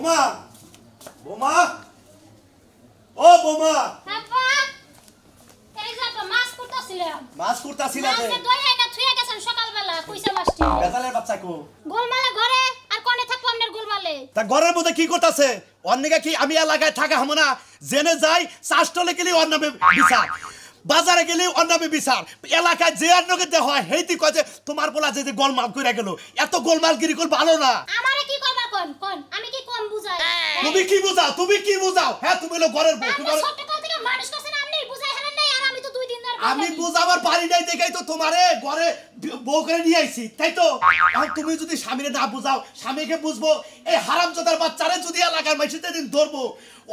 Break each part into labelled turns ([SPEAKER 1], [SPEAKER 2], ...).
[SPEAKER 1] বোমা বোমা ও বোমা
[SPEAKER 2] আপা এই যে আপা মাছ কুটতাছিলাম
[SPEAKER 1] মাছ
[SPEAKER 2] দইয়া না থুইয়া গেছেন সকালবেলা কইসা মাছটি
[SPEAKER 1] বেজালের বাচ্চা কো
[SPEAKER 2] গোলমালে ঘরে আর কোনে থাকবো আপনার গোলমালে
[SPEAKER 1] তা ঘরের মধ্যে কি করতেছে অন্যকে কি আমি এলাকায় থাকা হামো না জেনে যাই চাষটলে গেলে ওর নামে বিচার বাজারে গেলে ওর নামে বিচার এলাকায় যে আর নকে দেওয়া হয় হেইতি কয় যে তোমার বলা যে গোলমাল করে গেল এত গোলমালগিরি কল ভালো না
[SPEAKER 2] আমারে কি করবা কোন আমি কি কম বুঝাই
[SPEAKER 1] তুমি কি বুঝাও হ্যাঁ তুমি হলো ঘরের বউ
[SPEAKER 2] তুমি ছোট কাল থেকে মানুষ করছেন আপনি বুঝাই হারেন নাই আর আমি তো দুই দিন ধরে
[SPEAKER 1] আমি বুঝাবার পারি নাই দেখাই তো তোমারে ঘরে বউ করে নিয়ে আইছি তাই তো আর তুমি যদি স্বামীরে না বুঝাও স্বামীকে বুঝবো এই হারামজাদার বাচ্চারে যদি এলাকার মাইসিতে দিন ধরবো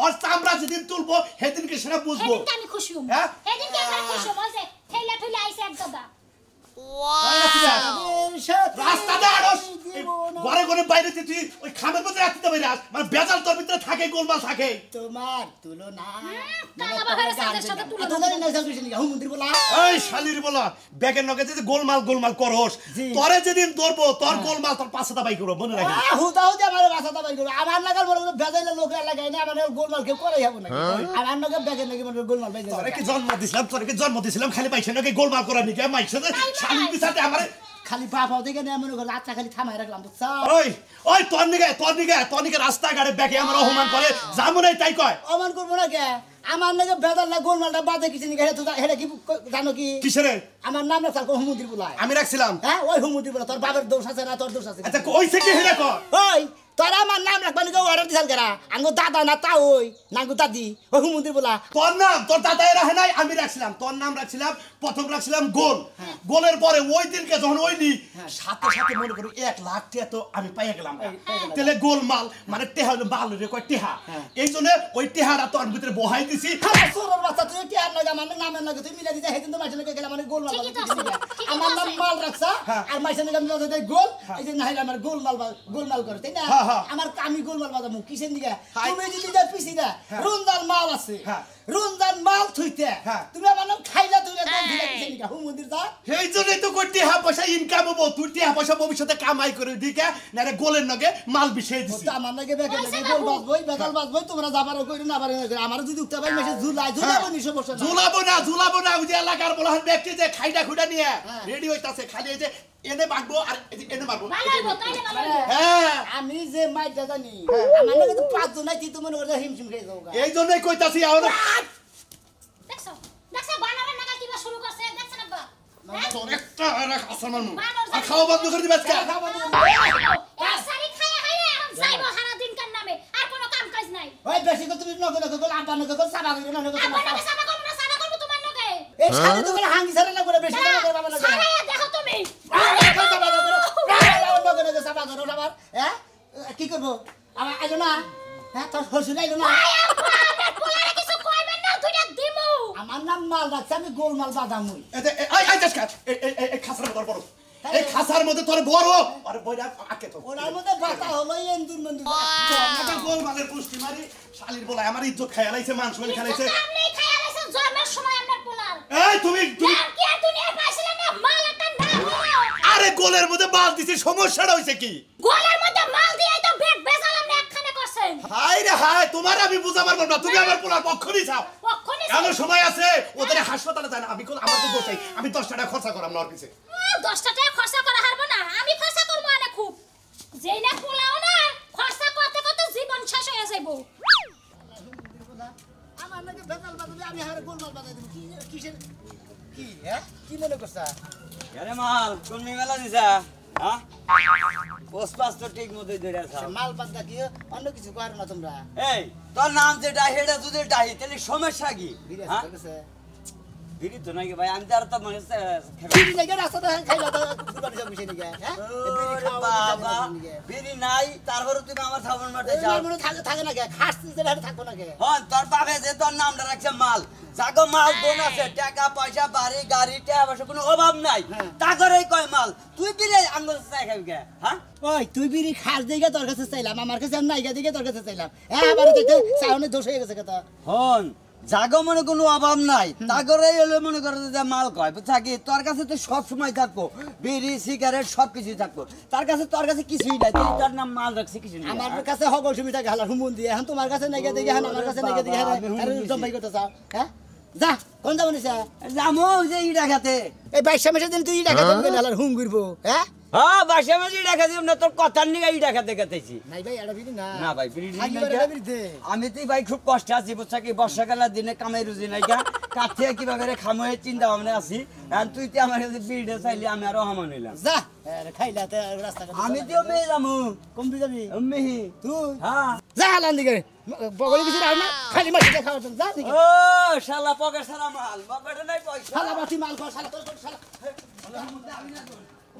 [SPEAKER 1] ওর চামড়া যেদিন তুলবো সেদিনকে সেটা বুঝবো
[SPEAKER 2] সেদিনকে আমি খুশি হব
[SPEAKER 1] হ্যাঁ
[SPEAKER 2] সেদিনকে একবার খুশি হব যে ঠেলা ঠেলা আইছে এক দাদা
[SPEAKER 1] রাস্তা দাঁড়াস ঘরে ঘরে বাইরে তুই ওই খামের মধ্যে রাখতে পারি মানে বেজাল তোর ভিতরে থাকে গোলমাল থাকে
[SPEAKER 3] তোমার তুলনা
[SPEAKER 2] কালা বাবার সাথে তুলনা
[SPEAKER 1] এই শালির বলা ব্যাগের নগে যে গোলমাল করস তোরে যেদিন ধরবো তোর গোলমাল তোর পাছাটা বাই করব মনে রাখি
[SPEAKER 3] হুদাও যে আমার পাছাটা বাই করব আমার লাগার বলে বেজাইলে লোক লাগাই না আমার গোলমাল কেউ করাই হবে না আমার নগে ব্যাগের নগে মনে গোলমাল বাই
[SPEAKER 1] তোরে কি জন্ম দিছিলাম খালি পাইছে নগে গোলমাল করা নিকে মাইছে শালির পিছাতে আমারে
[SPEAKER 3] খালি বাবাও দেখে না মনে করে রাতটা খালি থামাই রাখলাম তো
[SPEAKER 1] ওই তোর নিকে রাস্তা গাড়ি ব্যাগে আমার অপমান করে যাবো নাই তাই কয়
[SPEAKER 3] অপমান করবো না কে আমার নাকি বেদাল না গোলমালটা বাজে কিছু নিকে হেরে কি জানো কি
[SPEAKER 1] কিসেরে
[SPEAKER 3] আমার নাম রাখছাল হুমুদির বলায়
[SPEAKER 1] আমি রাখছিলাম
[SPEAKER 3] হ্যাঁ ওই হুমুদির বলা তোর বাবার দোষ আছে না তোর দোষ আছে
[SPEAKER 1] আচ্ছা কইছে কি হেরে কয়
[SPEAKER 3] ওই তোর আমার নাম রাখবানি কেউ অর্ডার দিছাল কেরা আঙ্গো দাদা না তা ওই নাঙ্গো দাদি ওই হুমুদির বলা
[SPEAKER 1] তোর নাম তোর দাদাই রাখে নাই আমি রাখছিলাম তোর নাম রাখছিলাম প্রথম রাখছিলাম গোলের পরে ওই দিনকে যখন ওইনি সাথে মনে করি 1 লাখ টাকা তো আমি পাইয়া গেলাম তাহলে গোলমাল মানে টেহা মাল রে কয় টেহা এই জন্য ওই টেহারা তোর ভিতরে বহাই দিছি
[SPEAKER 3] সোরের বাচ্চা তুই টেহার লাগা মানে নামের লাগা তুই মিলা দিতে হেদিন তো মাইছে লাগা গেলা মানে গোলমাল আমার নাম মাল রাখছা আর মাইছে লাগা মিলা দিতে গোল এই যে নাইলে আমার গোলমাল করে তাই না আমার আমি গোলমাল বাজামু কিসের দিকে তুমি যদি যা পিছি দা রুনদাল মাল আছে রুনদাল মাল থইতে তুমি আমার নাম খাইলা তুই একদম দিলা কিসের দিকে হুমুদির দা
[SPEAKER 1] এই জন্যই তো করতে হা পয়সা ইনকাম হবো তুই টিহা পয়সা ভবিষ্যতে কামাই করে দিকে না রে গোলের নগে মাল বিছাই দিছি
[SPEAKER 3] তো আমার নাকি বেকার নাকি গোল বাজবই বেকার বাজবই তোমরা যাবারও কইরো না পারে না আমার যদি উঠতে পাই মেসে ঝুলাবো নি সমস্যা না
[SPEAKER 1] ঝুলাবো না ওই যে এলাকার বলহান ব্যক্তি যে খাইডা খুডা নিয়ে রেডি হইতাছে খালি এই যে এনে মারবো আর এনে মারবো
[SPEAKER 2] হ্যাঁ
[SPEAKER 3] আমি যে মাইটা জানি আমার নাকি তো 5 জন নাই তুই মনে করে হিমশিম খেয়ে যাওগা
[SPEAKER 1] এই জন্যই কইতাছি আর
[SPEAKER 2] দেখছো বানরের নাগা কিবা শুরু করছে দেখছেন আব্বা
[SPEAKER 1] তোর একটা রাখ আসমান আর খাওয়া বন্ধ করে দিবে আজকে
[SPEAKER 2] সারি খায়া হাইরে এখন যাইবো সারা দিন কার নামে আর কোনো কাম কাজ নাই
[SPEAKER 3] ওই বেশি করে তুমি নগদ আব্বা নগদ সাবা করে না নগদ
[SPEAKER 2] আব্বা নাকি সাবা করব তোমার নগে
[SPEAKER 3] এই সারা তো করে হাঙ্গি সারা না করে বেশি করে বাবা না
[SPEAKER 2] সারা দেখো তুমি
[SPEAKER 3] সাবা করো আবার হ্যাঁ কি করব আমার আইলো না হ্যাঁ তোর হসুল আইলো না আমার নাম মাল রাখছে আমি গোলমাল বাদামুই
[SPEAKER 1] এই দেশকার এই খাসার মধ্যে বড় এই খাসার মধ্যে তোর বড় আরে বইরা আকে তো
[SPEAKER 3] ওনার মধ্যে বাতা হলো এন্দুর মন্দুর
[SPEAKER 1] আমাকে গোলমালের পুষ্টি মারি শালির বলা আমার ইজ্জত খাইলাইছে মান সম্মান খাইলাইছে
[SPEAKER 2] আপনি খাইলাইছেন জন্মের সময় আপনার পোলার
[SPEAKER 1] এই তুমি
[SPEAKER 2] কি আর দুনিয়া পাইছিলেন না মাল একটা নাম
[SPEAKER 1] আরে গোলের মধ্যে মাল দিছি সমস্যাটা হইছে কি
[SPEAKER 2] গোলের মধ্যে মাল দিয়াই তো বেগ বেজাল আপনি একখানে করছেন
[SPEAKER 1] হাই রে হাই তোমার আমি বুঝা পারবো না তুমি আমার পোলার পক্ষ নিছাও এমন সময় আছে ওদের হাসপাতালে যায় না আমি কোন আমার তো দোষাই আমি 10 টাকা খরচা করাম না ওর পিছে
[SPEAKER 2] 10 টাকা খরচা করা হারবো না আমি খরচা করব না খুব যেই না পোলাও না খরচা করতে করতে জীবন শেষ হয়ে যাইবো
[SPEAKER 3] আমার নাকি বেতাল বাজাবে আমি হারে গোলমাল বাজাই দেব কি কিসের কি হ্যাঁ কি মনে করছা
[SPEAKER 4] আরে মাল কোন মেলা দিছা হ্যাঁ পোস্টপাস তো ঠিক মতো ধরে আছে
[SPEAKER 3] মাল বাদা কি অন্য কিছু করো না তোমরা
[SPEAKER 4] এই তোর নাম যেটা হেডা যদি ডাহি তাহলে সমস্যা কি হ্যাঁ বিড়ি তো নাকি ভাই আমি তো আর তো মানে
[SPEAKER 3] বিড়ি লাগে রাস্তাতে খাইলা তো ফুলবাড়ি সব বিষয় নিয়ে হ্যাঁ
[SPEAKER 4] বাবা বিড়ি নাই তারপরে তুমি আমার সাবন মাঠে যাও
[SPEAKER 3] মনে থাকে না কে খাসতে যেটা থাকবো না কে
[SPEAKER 4] হ্যাঁ তোর বাপে যে তোর নামটা রাখছে মাল জাগো মাল দোন আছে টাকা পয়সা বাড়ি গাড়ি টাকা পয়সা কোনো অভাব নাই তা করেই কয় মাল তুই বিড়ি আঙ্গুল চাই খাবি কে হ্যাঁ
[SPEAKER 3] ওই তুই বিড়ি খাস দিকে তোর কাছে চাইলাম আমার কাছে নাইগা দিকে তোর কাছে চাইলাম হ্যাঁ আবার তো সাউনে দোষ হয়ে গেছে কথা
[SPEAKER 4] হন জাগো মনে কোনো অভাব নাই তাগরেই হলে মনে করো যে মাল কয় থাকি তোর কাছে তো সব সময় থাকবো বিড়ি সিগারেট সব কিছুই থাকবো তোর কাছে কিছুই নাই তুই তোর নাম মাল রাখছি কিছু নাই
[SPEAKER 3] আমার কাছে হগল সুবিধা হালা হুমুন দিয়ে এখন তোমার কাছে নাই দেখি এখন আমার কাছে নাই দেখি আরে জম্বাই করতে চাও হ্যাঁ যা কোন যাবো নিছা
[SPEAKER 4] জামো যে ইটা খাতে
[SPEAKER 3] এই 22 মাসের দিন তুই টাকা দেবি হালার হুম ঘুরবো হ্যাঁ
[SPEAKER 4] হ্যাঁ বাসা মাঝে দেখা দিও না তোর কথার নিয়ে ইটা খাতে খাতেছি
[SPEAKER 3] নাই ভাই এটা বিড়ি না
[SPEAKER 4] না ভাই বিড়ি
[SPEAKER 3] আগে
[SPEAKER 4] নাই
[SPEAKER 3] বলে
[SPEAKER 4] গা।
[SPEAKER 3] বিড়ি দে
[SPEAKER 4] আমি তো ভাই খুব কষ্টে আছি বুঝছা কি বর্ষাকালের দিনে কামাই রুজি নাই গা কাছে কিভাবে রে খামো চিন্তা ভাবনা আছি আর তুই তো আমার কাছে বিড়িটা চাইলি আমি আরো হামান হইলাম
[SPEAKER 3] যা আরে খাইলা তে রাস্তা
[SPEAKER 4] আমি তো মেয়ে যাবো
[SPEAKER 3] কম দি যাবি
[SPEAKER 4] মেহি
[SPEAKER 3] তুই
[SPEAKER 4] হ্যাঁ
[SPEAKER 3] যা হালান দিকে বগলে কিছু আর না খালি মাটি খাওয়ার জন্য যা দিকে
[SPEAKER 4] ও শালা পকেট সারা মাল পকেটে নাই পয়সা
[SPEAKER 3] শালা মাটি মাল কর শালা তোর শালা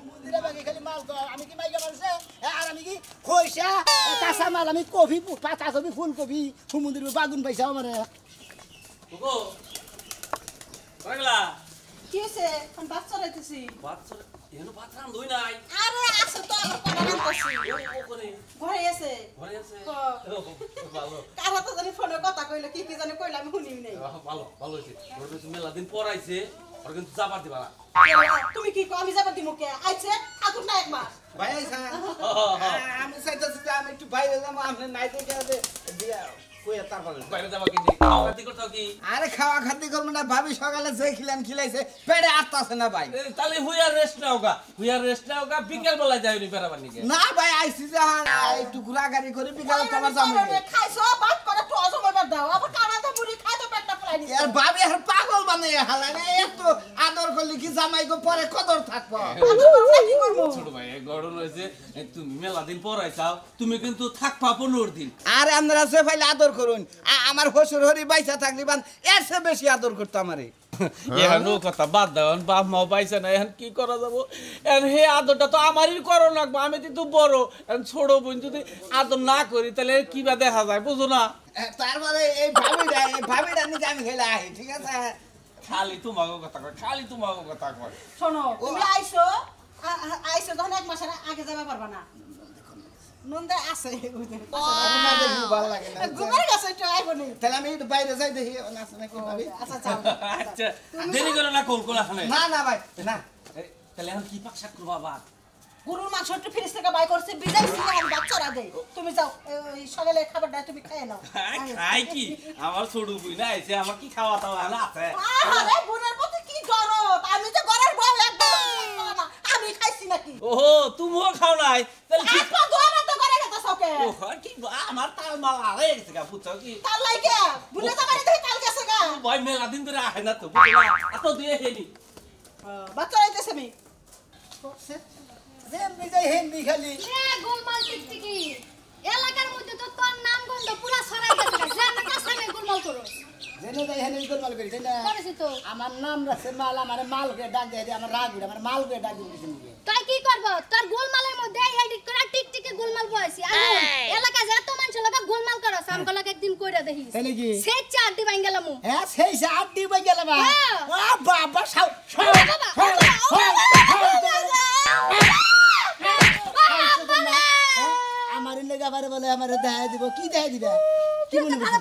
[SPEAKER 3] মন্দিরে বাকি খালি মাল কর আমি কি মাইকা মানুষে আর আমি কি খইসা কাঁচা মাল আমি কফি পাতা কফি ফুলকপি সমুদ্রের বাগুন পাইছা আমারে
[SPEAKER 5] ওগো পাগলা
[SPEAKER 6] কি হয়েছে আমি বাচ্চা রাইতেছি
[SPEAKER 5] বাচ্চা এনো বাচ্চা দই নাই
[SPEAKER 6] আরে আছে তো আমার কথা বলতেছি
[SPEAKER 5] ওখানে
[SPEAKER 6] ঘরে আছে
[SPEAKER 5] ঘরে আছে
[SPEAKER 6] ক।
[SPEAKER 5] ভালো
[SPEAKER 6] কার হাতে জানি ফোনে কথা কইলো কি কি জানি কইলো আমি শুনি নাই
[SPEAKER 5] ভালো ভালো হয়েছে ওর তো মেলা দিন পর আইছে ওর কিন্তু যাবার দিবা না
[SPEAKER 6] তুমি কি কো আমি যাবার দিমু কে আইছে থাকুন না এক মাস
[SPEAKER 3] ভাই আমি চাইতেছি যে আমি একটু বাইরে যাবো আপনি নাই দেখে দিয়া কইয়া তারপরে
[SPEAKER 5] বাইরে যাবা কি খাওয়া খাতি করতাও কি
[SPEAKER 3] আরে খাওয়া খাদ্য করবো না ভাবি সকালে যে খিলাম খিলাইছে পেটে আটতাছে না ভাই
[SPEAKER 5] তাহলে হুইয়ার রেস্ট নাও গা বিকেল বেলা যাইনি বেড়াবার নিকে
[SPEAKER 3] না ভাই আইসি যে একটু ঘোরাঘুরি করে বিকালে তোমার যাবো
[SPEAKER 6] খাইছো বাত করে তো অজমবার দাও আবার কানাতে মুড়ি খাই তো পেটটা ফলাই দিছে
[SPEAKER 3] আর ভাবি আর পাগল বানাই হালানে এত আদর করলে কি জামাই গো পরে কদর থাকবো
[SPEAKER 6] কি করব
[SPEAKER 5] ছোট ভাই গড়ন হয়েছে তুমি মেলা দিন পর আইছাও তুমি কিন্তু থাকবা 15 দিন
[SPEAKER 3] আরে আমরা সে ফাইলে আদর করুন আমার হসুর হরি বাইসা থাকলি বান এর চেয়ে বেশি আদর করতো আমারে
[SPEAKER 5] এখন ও কথা বাদ দাও বাপ মা পাইছে না এখন কি করা যাবো এখন হে আদরটা তো আমারই করো লাগবো আমি কিন্তু বড় এখন ছোট বোন যদি আদর না করি তাহলে কিবা দেখা যায় বুঝো না
[SPEAKER 3] তারপরে এই ভাবিটা নিচে আমি খেলে আহি ঠিক আছে
[SPEAKER 5] খালি তোমাকে কথা কয় খালি তোমাকে কথা কয়
[SPEAKER 6] শোনো তুমি আইছো আইছো যখন এক মাসের আগে যাবা পারবা না নন্দে আছে
[SPEAKER 3] ভালো লাগে না
[SPEAKER 6] ঘুমার গেছে একটু আইবো নি
[SPEAKER 3] তাহলে আমি একটু বাইরে যাই দেখি নাচ নাকি ভাবি
[SPEAKER 6] আচ্ছা যাও
[SPEAKER 5] আচ্ছা দেরি করো না কল কোলা খানে
[SPEAKER 3] না না ভাই না
[SPEAKER 5] তাহলে এখন কি পাকশাক করবা বাদ
[SPEAKER 6] গরুর মাংস একটু ফ্রিজ থেকে বাই করছে বিজাইছি আর বাচ্চারা দে তুমি যাও এই সকালে খাবারটা তুমি খেয়ে নাও
[SPEAKER 5] খাই কি আমার ছোট বুই না আইছে আমার কি খাওয়া দাওয়া না আছে
[SPEAKER 6] আরে বোনের প্রতি কি দরদ আমি তো ঘরের বউ একদম না আমি খাইছি নাকি
[SPEAKER 5] ওহো তুমিও খাও নাই তাহলে কি
[SPEAKER 6] আপা দোয়ানা তো করে গেছে সকে
[SPEAKER 5] ওহ কি আমার তাল মাল আরে গেছে গা বুঝছো কি
[SPEAKER 6] তার লাইকে বুলে তো বাড়ি থেকে কাল গেছে গা
[SPEAKER 5] ভাই মেলা দিন ধরে আহে না তো বুঝলা এত দিয়ে হেনি
[SPEAKER 6] বাচ্চা আইতেছে আমি
[SPEAKER 3] যে নিজে হিন্দি খালি
[SPEAKER 2] এ গোলমাল টিকটিকি এলাকার মধ্যে তো তোর নাম গন্ধ পুরা ছড়াই গেছে জানা কাছে গোলমাল করো
[SPEAKER 3] জেনে যাই হেনে গোলমাল করি তাই না
[SPEAKER 2] করেছি তো
[SPEAKER 3] আমার নাম রাখছে মাল আমার মালকে ডাক দেয় আমার রাগ উঠে আমার মালকে ডাক দিয়েছে
[SPEAKER 2] তুই কি করব তোর গোলমালের মধ্যে এডিট করে টিকটিকি গোলমাল বয়সি আর এলাকা যত মানুষ লাগা গোলমাল করো আমগো একদিন কইরা দেখিস
[SPEAKER 3] তাই নাকি
[SPEAKER 2] সে চার দি ভাঙ গেলাম
[SPEAKER 3] হ্যাঁ সেই সাত দি বাই গেল বা
[SPEAKER 2] হ্যাঁ।
[SPEAKER 3] বাবা সাও আমার লেগা বারে বলে আমার দেখা দিব কি দেখা দিবা কি মনে করছিস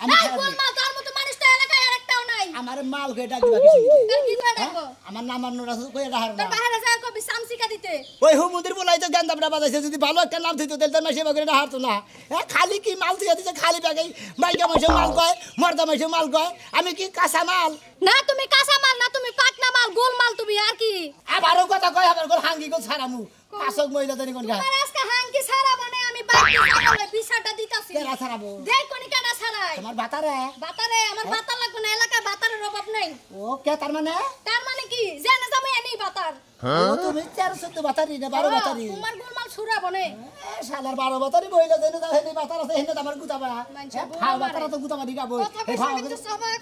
[SPEAKER 3] আমি
[SPEAKER 2] গোলমাল তোর মতো মানুষ তো এলাকায় আরেকটাও নাই
[SPEAKER 3] আমার মালকে ডাক দিবা কিছু
[SPEAKER 2] তোর কি করে ডাকবো
[SPEAKER 3] আমার নাম আর নোরা কই রাহার না
[SPEAKER 2] তোর বাইরে যায় কবি সামসিকা দিতে
[SPEAKER 3] ওই হুমুদের বলাই তো গান্দাবড়া বাজাইছে যদি ভালো একটা নাম থইতো তাহলে তো সেবা করে হারতো না হ্যাঁ খালি কি মাল দিয়ে দিছে খালি ব্যাগে মাইকা মাসে মাল কয় মর্দা মাসে মাল কয় আমি কি কাঁচা মাল
[SPEAKER 2] না তুমি কাঁচা মাল না তুমি পাকনা মাল গোলমাল তুমি আর কি
[SPEAKER 3] আবারও কথা কয় আবার কোন হাঙ্গি কোন ছাড়ামু পাঁচক মহিলা জানি কোন গায়
[SPEAKER 2] তোমার আজকে হাঙ্কি সারা মানে আমি বাকি সারালে বিছাটা দিতাছি
[SPEAKER 3] কেরা ছাড়াবো
[SPEAKER 2] দেখ কোনি কাটা সারাই
[SPEAKER 3] তোমার বাতারে
[SPEAKER 2] বাতারে আমার বাতার লাগবে না এলাকায় বাতারের অভাব নাই
[SPEAKER 3] ও কে তার মানে
[SPEAKER 2] তার মানে কি জানা যাবে এনি বাতার
[SPEAKER 3] ও তুমি 14 বাতারি না 12 বাতারি
[SPEAKER 2] তোমার গোলমাল ছুরা বনে
[SPEAKER 3] শালার 12 বাতারি মহিলা জানি না হেনি বাতার আছে হেনি আমার গুতাবা
[SPEAKER 2] মানছে
[SPEAKER 3] খাও বাতারা তো গুতাবা দিগাবো
[SPEAKER 2] কথা
[SPEAKER 3] এই
[SPEAKER 2] বেশি
[SPEAKER 3] খাও
[SPEAKER 2] কিন্তু সবাই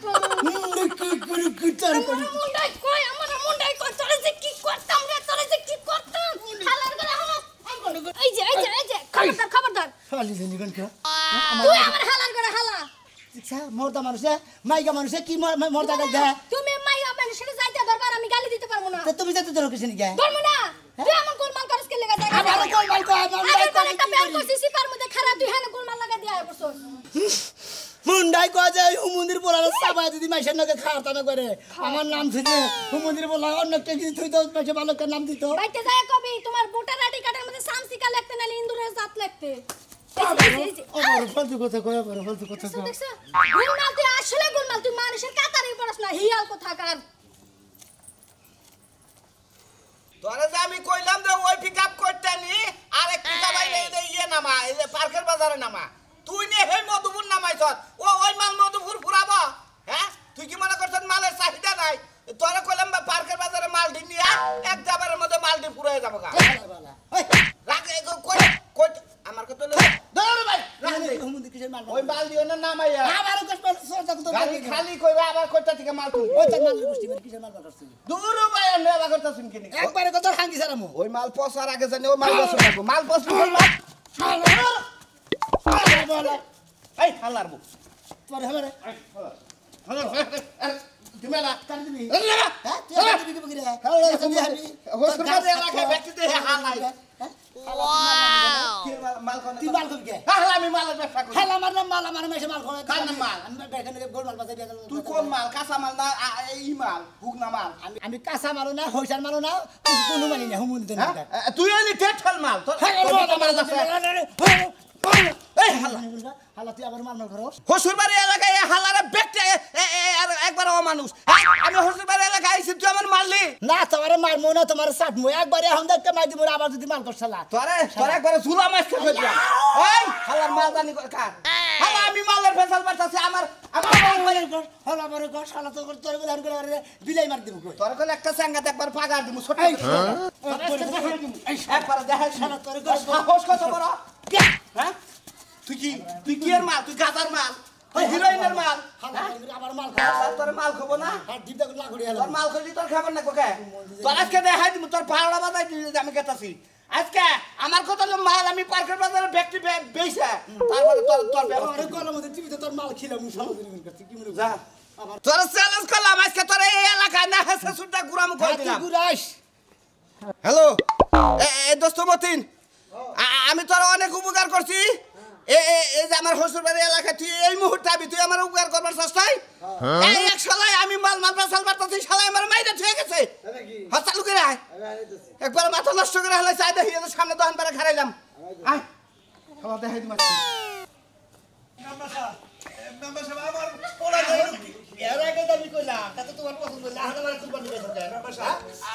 [SPEAKER 2] আমার মুন্ডাই কই তোরে যে কি করতাম রে তোরে যে কি করতাম হালার করে হালা এই যে খবরদার
[SPEAKER 3] খালি জানি কোন কে
[SPEAKER 2] তুই আমার হালার করে হালা
[SPEAKER 3] আচ্ছা মর্দা মানুষে মাইকা মানুষে কি মর্দা গাল দেয়
[SPEAKER 2] তুমি মাইয়া মানুষের যাইতে দরবার আমি গালি দিতে পারবো না
[SPEAKER 3] তো তুমি যেতে ধরো কিছু নিকে
[SPEAKER 2] ধরবো না তুই আমার গোলমাল করিস কে লাগা যায়
[SPEAKER 3] আবার গোলমাল কয় আমার
[SPEAKER 2] আরে একটা ব্যাংক করছিস সিপার মধ্যে খারাপ তুই হেন গোলমাল লাগা দিয়া বসছ
[SPEAKER 3] মুন্ডাই কয় যে হুমুন্দির পোলার চাপাই যদি মাইসের নাকি খাওয়াতা না করে আমার নাম থেকে হুমুন্দির পোলা অন্য একটা কিছু থুই তো মাইসে বালকের নাম দিত
[SPEAKER 2] বাইতে যায় কবি তোমার ভোটার আইডি কার্ডের মধ্যে সামসিকা লিখতে না ইন্দুরের জাত লিখতে
[SPEAKER 3] ফালতু কথা কয় ফালতু কথা কয়
[SPEAKER 2] দেখছ গুলমাল তুই আসলে গুলমাল তুই মানুষের কাতারে পড়াস না হিয়াল কোথাকার
[SPEAKER 7] তোরে যে আমি কইলাম যে ওই পিকআপ করতে নি আরেক পিকআপ আইলে ইয়ে নামা এই যে পার্কের বাজারে নামা তুই নে হে মধুপুর নামাইছ ওই মাল মধুপুর ফুরাবো হ্যাঁ তুই কি মনে করছিস মালের চাহিদা নাই তোরে কইলাম পার্কের বাজারে মাল দি নিয়া এক জাবারের মধ্যে মাল দি ফুরাই যাবো গা রাখ কই কই আমার কত ধর ভাই
[SPEAKER 3] হুমুন্দির কিসের মাল
[SPEAKER 7] ওই মাল দিও না নামাইয়া
[SPEAKER 3] আবার কষ্ট সরতা কত
[SPEAKER 7] গাড়ি খালি কইরা আবার কইটা থেকে মাল তুই
[SPEAKER 3] ওই তার মাল গোষ্ঠী কিসের মাল করছিস
[SPEAKER 7] দূর ভাই নেবা করতাছিস কিনি
[SPEAKER 3] একবারে কত হাঙ্গি সারামু
[SPEAKER 7] ওই মাল পচার আগে জানি ওই মাল বসে রাখবো মাল পচলি এই হালার মুখ
[SPEAKER 3] তোর হবে রে
[SPEAKER 7] তুমি না
[SPEAKER 3] কার দিবি
[SPEAKER 7] এই না
[SPEAKER 3] হ্যাঁ তুই হাবি দিবি কি রে তুমি হাবি
[SPEAKER 7] হোস্টেল মধ্যে রাখে ব্যক্তি দেহে হালাই মাল কোন
[SPEAKER 3] তুই মাল কবি কে
[SPEAKER 7] হালা আমি মালের ব্যবসা করি
[SPEAKER 3] হেলা মাল আমার মেশে মাল খাওয়া
[SPEAKER 7] কার নাম মাল?
[SPEAKER 3] আমি বেখানে গোল মাল বাজাই দিয়া
[SPEAKER 7] তুই কোন মাল কাঁচা মাল না এই মাল হুক না মাল
[SPEAKER 3] আমি কাঁচা মারো না হইসার মারো না কোনো মানি না হুমুন্দির না
[SPEAKER 7] তুই হইলি টেটল মাল তোর মাল আছে এই হালা
[SPEAKER 3] হালা তুই আবার মাল মাল করো
[SPEAKER 7] হসুরবাড়ি এলাকায় হালারে ব্যক্তি একবার অমানুষ আমি হসুরবাড়ি এলাকায় আইছি তুই আমার মারলি
[SPEAKER 3] না তোমারে মারমু না তোমারে সাটমু একবারে এখন দেখতে মাই দিমু আবার যদি মাল করছলা
[SPEAKER 7] তোরে একবারে ঝুলা মাছ খেয়ে দিলাম ওই হালার মাল জানি কার হালা আমি মালের ফেসাল পাঠাচ্ছি আমার
[SPEAKER 3] হলা বড় গো শালা তো তোর বলে আর করে বিলাই মার দিমু কই
[SPEAKER 7] তোর কোন একটা সাঙ্গাতে একবার পাগার দিমু ছোট একবার দেখা
[SPEAKER 3] শালা তোর গো
[SPEAKER 7] সাহস কত বড় হ্যাঁ তুই কি এর মাল তুই গাজার মাল তুই হিরোইনের মাল
[SPEAKER 3] আবার মাল খাওয়া
[SPEAKER 7] তোর মাল খাবো না
[SPEAKER 3] আর ডিপটা করে লাগড়ি হলো
[SPEAKER 7] তোর মাল খালি তোর খাবার না কোকে তোর আজকে দেখাই দিমু তোর পাহাড়া বাজাই দিলি যে আমি গেতাছি আজকে আমার কত মাল আমি পার্কের বাজারে ব্যক্তি বেইছে তারপরে তোর
[SPEAKER 3] আরে গলার মধ্যে টিভিতে তোর মাল খিলাম শালা দিন করতে কি মনে
[SPEAKER 7] যা তোর চ্যালেঞ্জ করলাম আজকে তোর এই এলাকায় না হেসে সুটা গুরাম করে দিলাম
[SPEAKER 3] গুরাস
[SPEAKER 7] হ্যালো এই দোস্ত মতিন আমি তোর অনেক উপকার করছি এই যে আমার শ্বশুরবাড়ি এলাকা তুই এই মুহূর্তে আবি তুই আমার উপকার করবার চেষ্টাই এই এক শালাই আমি মাল পেছাল মারতাছি শালাই আমার মাইরা থুয়ে গেছে হাত চালু করে আয় একবার মাথা নষ্ট করে হলে চাই দেখি সামনে দোকান পারে খারাইলাম আয় খাওয়া দেখাই দিমাস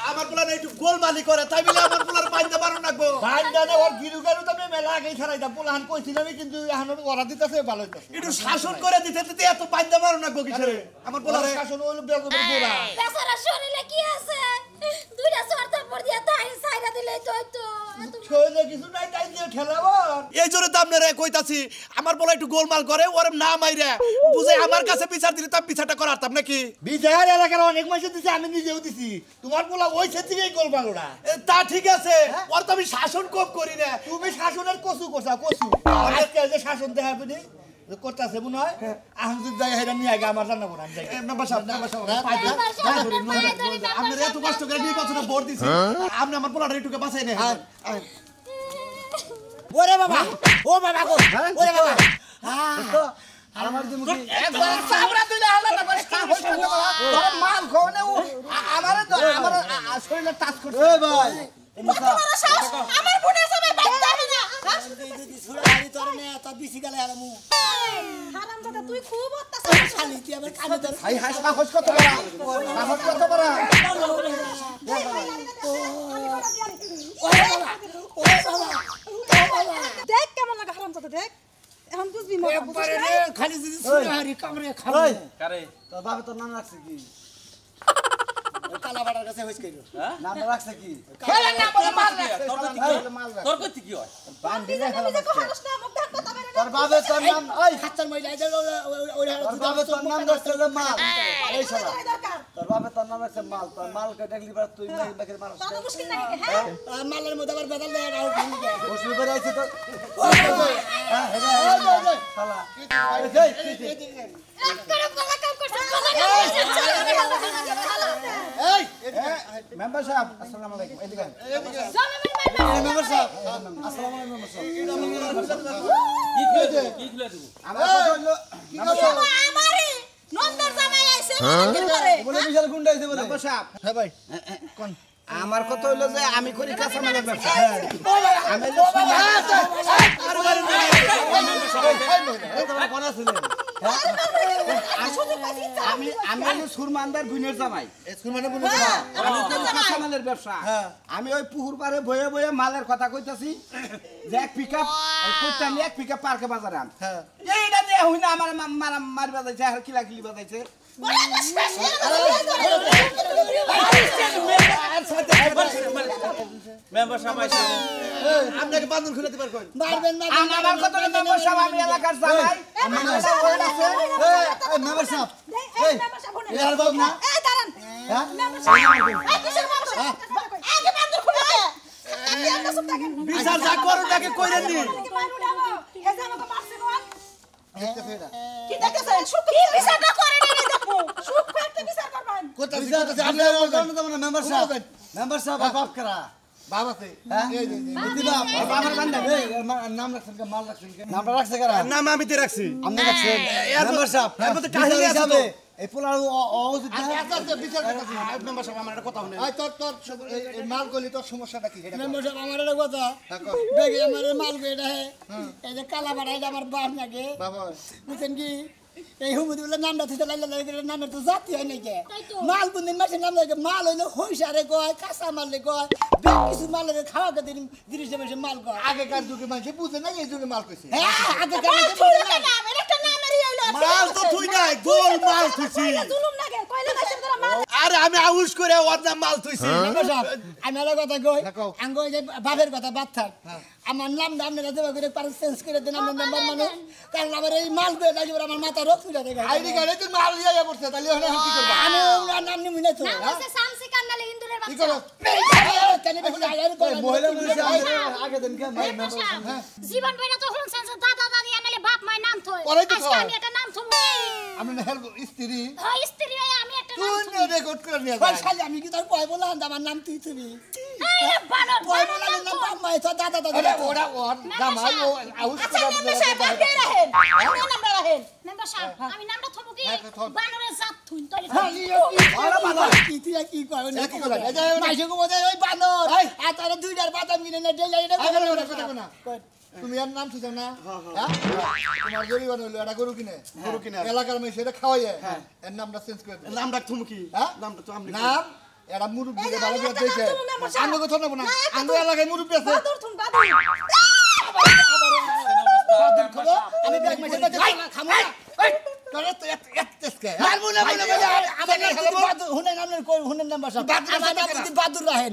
[SPEAKER 1] আমার পোলা একটু গোলমালি করে তাই বলে আমার পোলার বাইন্দা বারণ রাখবো একটু শাসন করে দিতে দিতে এত বাইন্দা বারণ রাখবো কিসেরে আমার পোলার
[SPEAKER 2] বেচারা শরীরে কি আছে দুইটা সরতা পড় দিয়া তাই সাইরা দিলেই তো হইতো
[SPEAKER 1] এই জন্য তো আপনারা কইতাছি আমার পোলা একটু গোলমাল করে ওর না মাইরে বুঝে আমার কাছে বিচার দিলে তো বিচারটা করাতাম নাকি
[SPEAKER 3] বিজয়ের এলাকার অনেক মাসে দিছি আমি নিজেও দিছি তোমার পোলা ওই থেকেই গোল বাংলা
[SPEAKER 1] তা ঠিক আছে ওর তো আমি শাসন কম করি না
[SPEAKER 3] তুমি শাসনের কচু কোসা কচু আজকে যে শাসন দেখাবি করতেছে মনে হয় আহম যদি জায়গা হেরা নিয়ে আগে আমার রান্না করার জায়গা
[SPEAKER 1] আপনার এত কষ্ট করে নির্বাচনে ভোট দিছি আপনি আমার পোলাটা একটুকে বাঁচাই নেই
[SPEAKER 3] ওরে বাবা ও বাবা গো ওরে বাবা
[SPEAKER 4] আমার দিমু কি
[SPEAKER 7] একবার সাবরা দিলে হলো না বস সাহস কত বড় তোর মাল খাওনে আমার শরীরে টাচ করছে
[SPEAKER 4] এ ভাই
[SPEAKER 2] আমার বোনের সবাই বাইতে হবে না
[SPEAKER 3] যদি সুরারি তোর নে তা বিসি গেলে আরামু
[SPEAKER 2] হারামজাদা তুই খুব অত্যাচার
[SPEAKER 3] খালি তুই আবার কানে ধর
[SPEAKER 7] হাই হাই সাহস কত বড় সাহস কত বড়
[SPEAKER 6] দেখ কেমন লাগে হারামজাদা দেখ এখন বুঝবি মজা বুঝছিস না?
[SPEAKER 3] খালি যদি সুরারি কামড়ে খালো
[SPEAKER 4] ওই কারে তোর বাবা তোর নাম রাখছে কি
[SPEAKER 3] কালা বাড়ার কাছে হইছ কইলো
[SPEAKER 4] নাম রাখছে কি
[SPEAKER 7] খেলা না বলে মাল
[SPEAKER 5] তোর কইতে কি হয়
[SPEAKER 4] বান্ডিলে
[SPEAKER 6] আমি যে কহারস না মুখ ধার কথা বেরো না
[SPEAKER 4] তোর বাবা তোর নাম ওই
[SPEAKER 3] খাচ্চার মহিলা এদের ওই
[SPEAKER 4] তোর বাবা তোর নাম রাখছে যে মাল এই শালা
[SPEAKER 6] এই দরকার
[SPEAKER 4] তোর বাবা তোর নাম রাখছে মাল তোর মাল কে দেখলি বার তুই মেয়ে বাকের মানুষ
[SPEAKER 6] তত মুশকিল নাকি হ্যাঁ
[SPEAKER 3] মালের মধ্যে আবার বেদাল দেয় আর ভাঙি দেয়
[SPEAKER 4] বসবি করে আইছে তো হ্যাঁ হেডা শালা
[SPEAKER 2] এক করে বলা কাম করছ
[SPEAKER 3] এই
[SPEAKER 7] মেম্বার সাহেব আসসালামু আলাইকুম এদিকে
[SPEAKER 4] মেম্বার সাহেব আসসালামু আলাইকুম মেম্বার সাহেব
[SPEAKER 5] কি খুলে দিব
[SPEAKER 7] আমার কথা হলো
[SPEAKER 6] আমারে নন্দর জামাই আইছে কি করে
[SPEAKER 4] বলে বিশাল গুন্ডা হইছে বলে
[SPEAKER 7] মেম্বার সাহেব
[SPEAKER 3] হ্যাঁ ভাই কোন
[SPEAKER 7] আমার কথা হইলো যে আমি করি কাঁচামালের ব্যবসা আমি আমি আমি হলো সুরমানদার গুণের জামাই আমি করি কাঁচামালের ব্যবসা আমি ওই পুকুর পাড়ে বয়ে বয়ে মালের কথা কইতাছি যে এক পিকআপ করতে আমি এক পিকআপ পার্কে বাজারে আন এইটা যে হই না আমার মার বাজাইছে আর কিলাকিলি বাজাইছে
[SPEAKER 5] মেম্বার সাহেব আইছে
[SPEAKER 1] আপনাকে বান্ধন খুলে দিবার কই
[SPEAKER 3] মারবেন না
[SPEAKER 7] আমার কথা হলো মেম্বার সাহেব আমি এলাকার জামাই
[SPEAKER 3] মেম্বার সাহেব এই এর বাবু না
[SPEAKER 6] এই দাঁড়ান
[SPEAKER 3] হ্যাঁ
[SPEAKER 6] এই কিসের মাংস আগে বান্দর খুলে এই একটা সুপ থাকেন
[SPEAKER 1] বিচার যা করুনটাকে কইরেন নি
[SPEAKER 6] এই যে আমাকে মারছে কোন কি দেখতেছেন সুখ কি বিচারটা করে নিয়ে দেখবো সুখ করতে বিচার করবেন
[SPEAKER 4] মেম্বার সাহেব বাপ করা
[SPEAKER 3] বাবাতে এই যে
[SPEAKER 4] বাবার বান্দা নাম রাখছেন মাল রাখছেন নামটা রাখছে কারা
[SPEAKER 1] নাম আমি তে রাখছি
[SPEAKER 4] আপনি রাখছেন মেম্বার সাহেব
[SPEAKER 1] এর মধ্যে কাহিনী আছে তো।
[SPEAKER 4] এই পোলার অউচিত না
[SPEAKER 1] বিচার করতেছি মেম্বার সাহেব আমার একটা কথা শুনেন
[SPEAKER 3] আই তোর এই মাল গলি তোর সমস্যাটা কি মেম্বার সাহেব আমার একটা কথা দেখি আমার মাল গইটা এই যে কালা বাড়াইটা আমার বাপ নাকি বাবা বুঝছেন কি এই হুমুদুল্লাহ নামটা থেকে লাইলা লাগে নামের তো জাতি হয় নাকি মাল কোনদিন মাসে নাম লাগে মাল হইলো হইসারে কয় কাঁচা মারলে কয় বেশ কিছু মালের খাওয়া কে দিন জিনিসে মাসে মাল কয় আগেকার যুগে মানুষ বুঝে না এই যুগে মাল কইছে হ্যাঁ আগেকার
[SPEAKER 6] ফুলে নাম এর একটা নামেরই হইলো
[SPEAKER 1] মাল তো তুই নাই গোল মাল তুইছি
[SPEAKER 6] জুলুম লাগে কইলে না সেটা মাল
[SPEAKER 1] আরে আমি আউশ করে ওর নাম মাল তুইছি
[SPEAKER 3] আমি একটা কথা কই আঙ্গ যে বাপের কথা বাদ থাক আমার নাম আপনারা দেবা করে পারে চেঞ্জ করে দেন আমার নাম্বার মানুষ কারণ আমার এই মাল করে লাগবে আমার মাথা রোগ তুলে দেখে আইডি কার্ডে তুই মাল লিয়া পড়ছে তাহলে হলে কি করব আমি ওর নাম নি মনে তো
[SPEAKER 2] নাম হচ্ছে শামসি কান্নালে হিন্দুরের
[SPEAKER 3] কি
[SPEAKER 2] বাচ্চা
[SPEAKER 3] করো কেন বেশি আয়ার করে
[SPEAKER 4] মহিলা মানুষ আগে দিন কে
[SPEAKER 2] জীবন বইনা তো শুনছেন যে দাদা দাদি এমএলএ বাপ মায়ের নাম থই
[SPEAKER 3] ওরাই তো
[SPEAKER 2] আজকে
[SPEAKER 3] কয়।
[SPEAKER 2] আমি একটা নাম থব
[SPEAKER 3] আমি হেল্প স্ত্রী
[SPEAKER 2] হয় স্ত্রী হয়ে আমি একটা নাম
[SPEAKER 3] তুই
[SPEAKER 2] থব
[SPEAKER 3] রেকর্ড করে নিয়ে যা শালি আমি কি তোর কয় বলা আমার নাম তুই তুমি
[SPEAKER 2] এই বানর
[SPEAKER 3] কয় বলা নাম বাপ মাই তো দাদা দাদা ওরা ওর জামাই ও আউস
[SPEAKER 6] আচ্ছা মেম্বার সাহেব আপনি রাখেন আপনি নামটা রাখেন
[SPEAKER 2] মেম্বার সাহেব আমি নামটা থব কি
[SPEAKER 3] হ্যাঁ, থব।
[SPEAKER 2] বানরের জাত থুন তলে
[SPEAKER 3] কি তুই কি কয় কি কয় মাইছে কো বলে ওই বানর আর তার দুইটার বাদাম কিনে না ডেলা এটা কথা না তুমি এর নাম তুই না হ্যাঁ তোমার গরি বানলো এটা গরু কিনে এলাকার মেয়ে সেটা খাওয়াইয়ে এর নামটা চেঞ্জ করে দে
[SPEAKER 1] নাম ডাক তুমি কি
[SPEAKER 3] হ্যাঁ
[SPEAKER 1] নামটা তো আমি
[SPEAKER 3] নাম এরা মুরুব দিকে ভালো করে দেখে আঙ্গ কথা না আঙ্গ এলাকায় মুরুব আছে
[SPEAKER 6] বাদর থুন বাদর
[SPEAKER 3] বাদুর খবো আমি ব্যাগ মেশে খামো না তোরে তো এতসকে মারবো না বলে আমাদের বাদুর হুনের নাম কই হুনের নাম বাসা আমার নাম যদি বাদুর রাহেন